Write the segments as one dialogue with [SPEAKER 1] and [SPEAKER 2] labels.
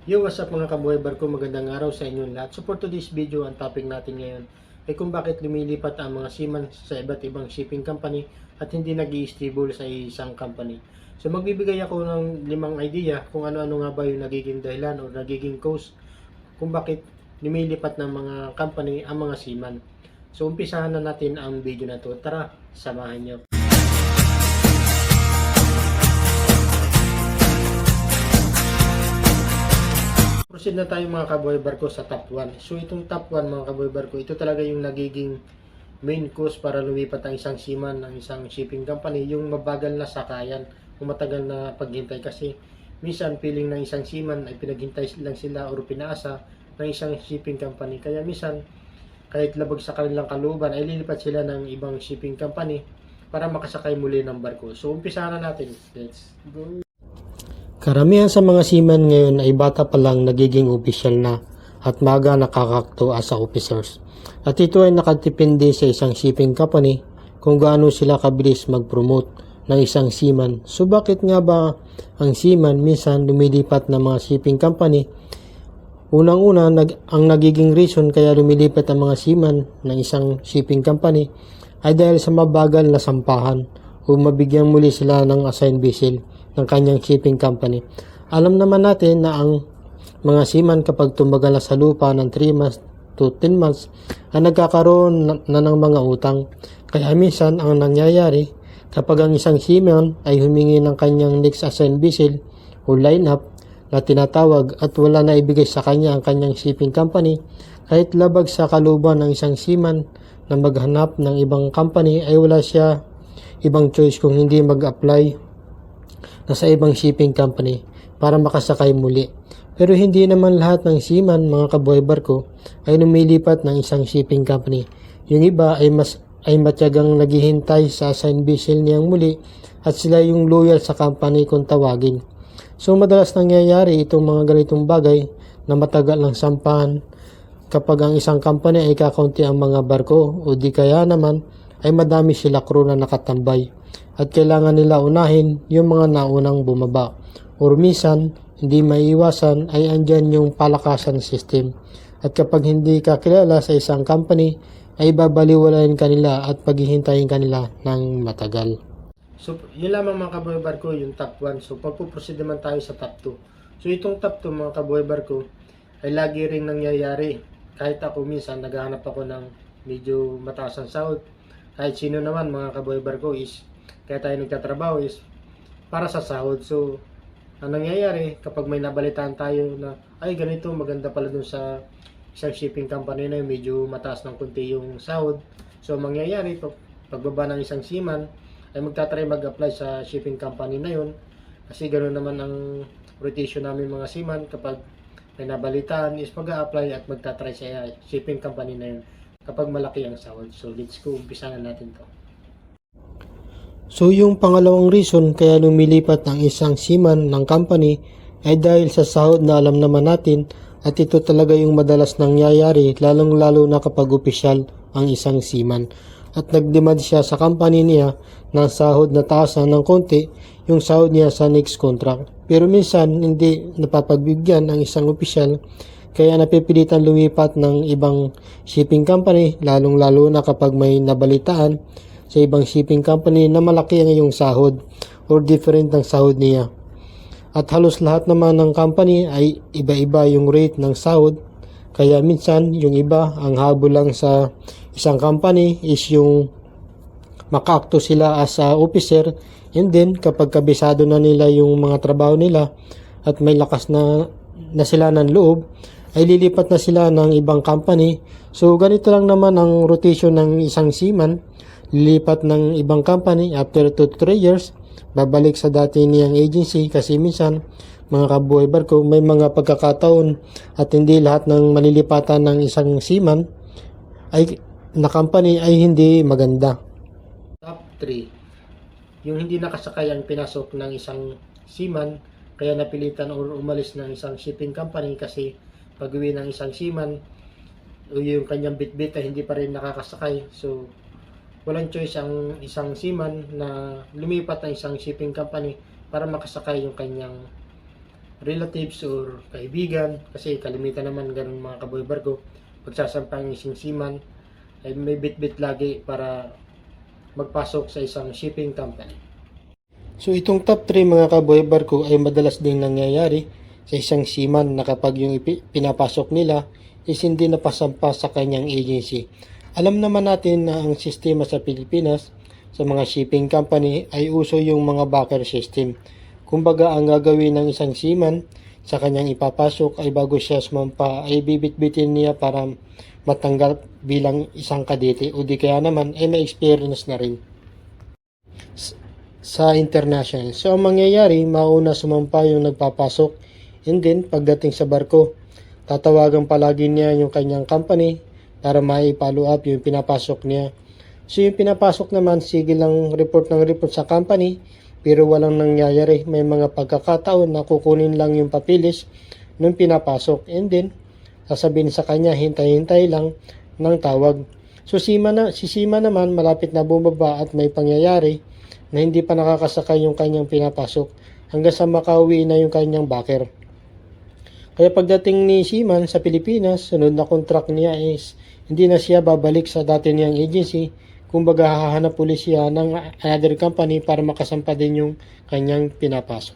[SPEAKER 1] Yo, what's up mga kabuhay barko? Magandang araw sa inyong lahat. So for today's video, ang topic natin ngayon ay kung bakit lumilipat ang mga seaman sa iba't ibang shipping company at hindi nag-i-stable sa isang company. So magbibigay ako ng 5 idea kung ano-ano nga ba yung nagiging dahilan o nagiging cause kung bakit lumilipat ng mga company ang mga seaman. So umpisahan na natin ang video na to. Tara, samahan nyo. Proceed na tayo mga kaboy barko sa top 1. So itong top 1 mga kaboy barko, ito talaga yung nagiging main cause para lumipat ang isang seaman ng isang shipping company, yung mabagal na sakayan o matagal na paghintay. Kasi minsan feeling ng isang seaman ay pinaghintay lang sila o pinaasa ng isang shipping company. Kaya minsan kahit labag sa kanilang kalooban ay lilipat sila ng ibang shipping company para makasakay muli ng barko. So umpisahan na natin. Let's go. Karamihan sa mga seaman ngayon ay bata pa lang nagiging opisyal na at maga nakakakto as a officers. At ito ay nakatipindi sa isang shipping company kung gaano sila kabilis mag-promote ng isang seaman. So bakit nga ba ang seaman minsan lumilipat ng mga shipping company? Unang-una, ang nagiging reason kaya lumilipat ang mga seaman ng isang shipping company ay dahil sa mabagal na sampahan o mabigyan muli sila ng assigned vessel ng kanyang shipping company. Alam naman natin na ang mga seaman kapag tumagal na sa lupa ng 3 months to 10 months ay nagkakaroon na ng mga utang. Kaya minsan ang nangyayari kapag ang isang seaman ay humingi ng kanyang next assigned vessel o line-up na tinatawag at wala na ibigay sa kanya ang kanyang shipping company, kahit labag sa kaluban ng isang seaman na maghanap ng ibang company ay wala siya ibang choice kung hindi mag-apply na sa ibang shipping company para makasakay muli. Pero hindi naman lahat ng seaman mga kabuhay barko ay lumilipat ng isang shipping company. Yung iba ay matyagang naghihintay sa assigned vessel niyang muli at sila yung loyal sa company kung tawagin. So madalas nangyayari itong mga ganitong bagay na matagal ng sampahan kapag ang isang company ay kakaunti ang mga barko o di kaya naman ay madami sila crew na nakatambay at kailangan nila unahin yung mga naunang bumaba. Or minsan, hindi maiiwasan ay andyan yung palakasan system. At kapag hindi ka kilala sa isang company, ay babaliwalain kanila at paghihintayin kanila ng matagal. So, yun lamang mga kabuhay barko, yung top 1. So, pagpuproceed naman tayo sa top 2. So, itong top 2 mga kabuhay barko, ay lagi rin nangyayari. Kahit ako minsan, naghahanap ako ng medyo mataas ang sahod. Kahit sino naman mga kabuhay barko is kaya tayo nagtatrabaho is para sa sahod. So, ang nangyayari kapag may nabalitaan tayo na ay ganito, maganda pala dun sa isang shipping company na yun, medyo mataas ng kunti yung sahod. So, ang mangyayari pagbaba ng isang seaman ay magtatry mag-apply sa shipping company na yun. Kasi ganoon naman ang rotation namin mga seaman kapag may nabalitaan is mag-a-apply at magtatry sa shipping company na yun kapag malaki ang sahod. So, let's go. Umpisa na natin to. So yung pangalawang reason kaya lumilipat ng isang seaman ng company ay dahil sa sahod na alam naman natin at ito talaga yung madalas nangyayari lalong-lalo na kapag opisyal ang isang seaman at nagdemand siya sa company niya ng sahod na taasan ng konti yung sahod niya sa next contract. Pero minsan hindi napapagbigyan ang isang opisyal kaya napipilitan lumipat ng ibang shipping company lalong-lalo na kapag may nabalitaan sa ibang shipping company na malaki ang iyong sahod or different ang sahod niya. At halos lahat naman ng company ay iba-iba yung rate ng sahod. Kaya minsan yung iba ang habol lang sa isang company is yung makaakto sila as a officer, and then kapag kabisado na nila yung mga trabaho nila at may lakas na sila ng loob ay lilipat na sila ng ibang company. So ganito lang naman ang rotation ng isang seaman. Lilipat ng ibang company after 2 to 3 years, babalik sa dati niyang agency kasi minsan mga kabuhay barko may mga pagkakataon at hindi lahat ng malilipatan ng isang seaman ay na company ay hindi maganda. Top 3. Yung hindi nakasakay ang pinasok ng isang seaman kaya napilitan or umalis ng isang shipping company kasi pag-uwi ng isang seaman o yung kanyang bitbit ay hindi pa rin nakakasakay. So walang choice ang isang seaman na lumipat ng isang shipping company para makasakay yung kanyang relatives or kaibigan, kasi kalimitan naman ganun mga kaboy barko, pagsasampang isang seaman ay may bit-bit lagi para magpasok sa isang shipping company. So itong top 3 mga kaboy barko ay madalas ding nangyayari sa isang seaman na kapag yung pinapasok nila is hindi napasampa sa kanyang agency. Alam naman natin na ang sistema sa Pilipinas sa mga shipping company ay uso yung mga backer system. Kumbaga ang gagawin ng isang seaman sa kanyang ipapasok ay bago siya sumampa ay bibit-bitin niya para matanggap bilang isang kadete o di kaya naman ay may experience na rin sa international. So ang mangyayari, mauna sumampa yung nagpapasok and then pagdating sa barko, tatawagan palagi niya yung kanyang company para mai-follow up yung pinapasok niya. So yung pinapasok naman, sige lang report ng report sa company pero walang nangyayari. May mga pagkakataon na kukunin lang yung papilis nung pinapasok and then sasabihin sa kanya hintay-hintay lang ng tawag. So si Sima naman malapit na bumaba at may pangyayari na hindi pa nakakasakay yung kanyang pinapasok hanggang sa makauwi na yung kanyang backer. Kaya pagdating ni Seaman sa Pilipinas, sunod na contract niya is hindi na siya babalik sa dati niyang agency. Kumbaga hahanap ulit siya ng another company para makasampa din yung kanyang pinapasok.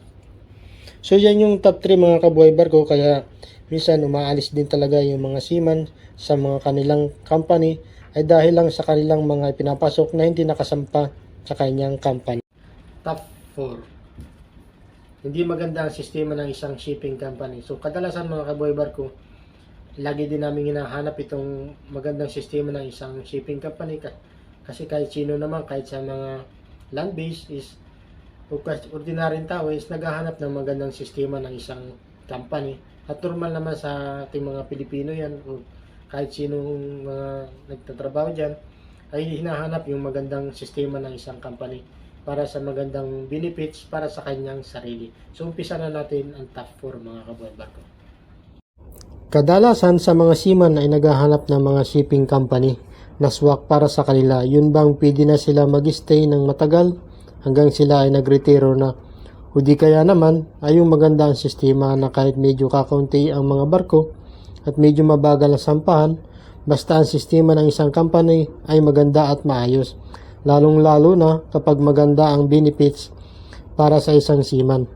[SPEAKER 1] So yan yung top 3 mga kabuhay barko, kaya minsan umaalis din talaga yung mga seaman sa mga kanilang company ay dahil lang sa kanilang mga pinapasok na hindi nakasampa sa kanyang company. Top 4. Hindi maganda ang sistema ng isang shipping company. So kadalasan mga kabuhay barko, lagi din namin hinahanap itong magandang sistema ng isang shipping company kasi kahit sino naman, kahit sa mga land base is o ordinaryong tao is naghahanap ng magandang sistema ng isang company. At normal naman sa ating mga Pilipino yan o kahit sinong mga nagtatrabaho dyan ay hinahanap yung magandang sistema ng isang company para sa magandang benefits para sa kanyang sarili. So umpisa na natin ang top 4 mga kabuhay barko. Kadalasan sa mga seaman ay naghahanap ng mga shipping company na swak para sa kanila. Yun bang pwede na sila mag-stay ng matagal hanggang sila ay nagretiro na. O di kaya naman ay yung maganda ang sistema na kahit medyo kakaunti ang mga barko at medyo mabagal ang sampahan, basta ang sistema ng isang company ay maganda at maayos. Lalong-lalo na kapag maganda ang benefits para sa isang seaman.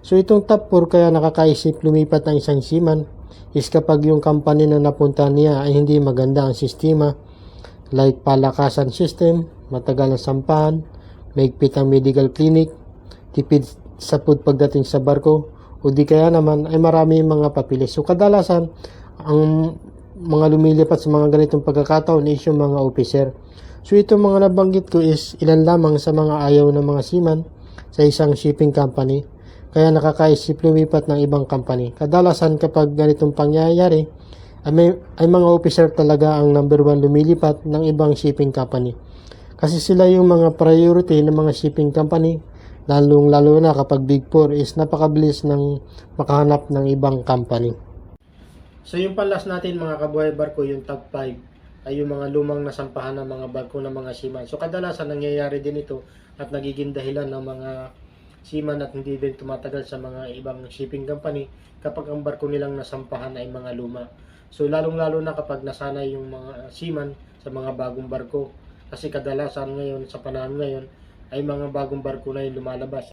[SPEAKER 1] So itong top 4 kaya nakakaisip lumipat ng isang seaman is kapag yung company na napunta niya ay hindi maganda ang sistema, like palakasan system, matagal ang sampahan, mahigpit ang medical clinic, tipid sa food pagdating sa barko, o di kaya naman ay marami mga papilis. So kadalasan, ang mga lumilipat sa mga ganitong pagkakataon is yung mga officer. So itong mga nabanggit ko is ilan lamang sa mga ayaw ng mga seaman sa isang shipping company, kaya nakakaisip lumipat ng ibang company. Kadalasan kapag ganitong pangyayari, ay mga officer talaga ang number 1 lumilipat ng ibang shipping company. Kasi sila yung mga priority ng mga shipping company, lalo na kapag Big 4 is napakabilis ng makahanap ng ibang company. So yung palas natin mga kabuhay barko, yung top 5 ay yung mga lumang nasampahan ng mga barko ng mga seaman. So kadalasan nangyayari din ito at nagiging dahilan ng mga seaman at hindi din tumatagal sa mga ibang shipping company kapag ang barko nilang nasampahan ay mga luma. So lalong-lalo na kapag nasanay yung mga seaman sa mga bagong barko. Kasi kadalasan ngayon, sa panahon ngayon, ay mga bagong barko na yung lumalabas.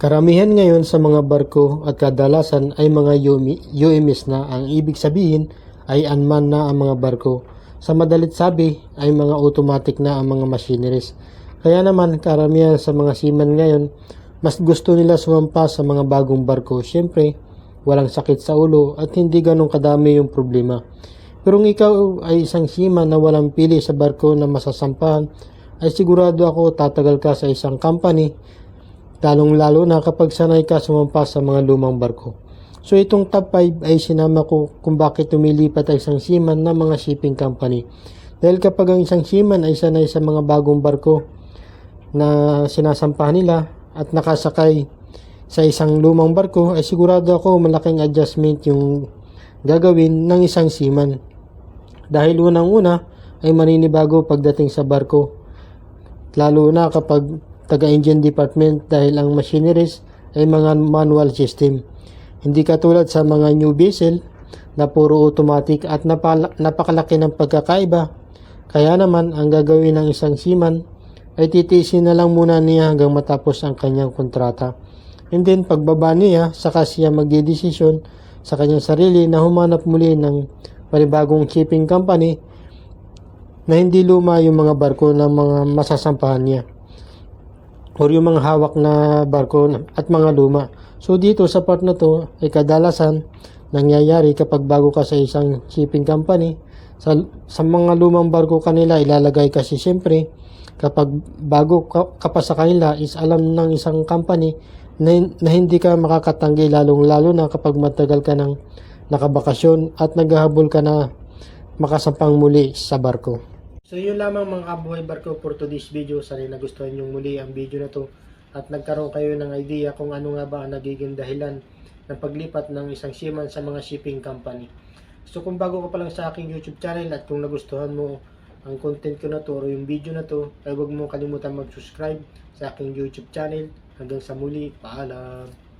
[SPEAKER 1] Karamihan ngayon sa mga barko at kadalasan ay mga UMS na. Ang ibig sabihin ay unmanned na ang mga barko. Sa madalit sabi ay mga automatic na ang mga machineries. Kaya naman karamihan sa mga seaman ngayon, mas gusto nila sumampa sa mga bagong barko. Siyempre, walang sakit sa ulo at hindi ganong kadami yung problema. Pero kung ikaw ay isang seaman na walang pili sa barko na masasampahan, ay sigurado ako tatagal ka sa isang company, lalong-lalo na kapag sanay ka sumampa sa mga lumang barko. So itong top 5 ay sinama ko kung bakit tumilipat ang isang seaman ng mga shipping company. Dahil kapag ang isang seaman ay sanay sa mga bagong barko na sinasampahan nila at nakasakay sa isang lumang barko, ay sigurado ako malaking adjustment yung gagawin ng isang seaman. Dahil unang-una ay maninibago pagdating sa barko. Lalo na kapag taga-engine department dahil ang machineries ay mga manual system. Hindi katulad sa mga new vessel na puro automatic at napakalaki ng pagkakaiba. Kaya naman ang gagawin ng isang seaman ay titiisin na lang muna niya hanggang matapos ang kanyang kontrata. And then pagbaba niya, saka siya magdedesisyon sa kanyang sarili na humanap muli ng panibagong shipping company na hindi luma yung mga barko na mga masasampahan niya or yung mga hawak na barko at mga luma. So dito sa part na to ay kadalasan nangyayari kapag bago ka sa isang shipping company, sa mga lumang barko kanila ilalagay kasi siyempre kapag bago ka pa sa kanila is alam ng isang company na hindi ka makakatanggi, lalong lalo na kapag matagal ka ng nakabakasyon at naghahabol ka na makasampang muli sa barko. So yun lamang mga kabuhay barko for today's video. Sana nagustuhan nyo muli ang video na to at nagkaroon kayo ng idea kung ano nga ba ang nagiging dahilan ng paglipat ng isang seaman sa mga shipping company. So kung bago ka pa lang sa aking YouTube channel at kung nagustuhan mo ang content ko na to o yung video na to, ay huwag mo kalimutan mag-subscribe sa aking YouTube channel. Hanggang sa muli, paalam!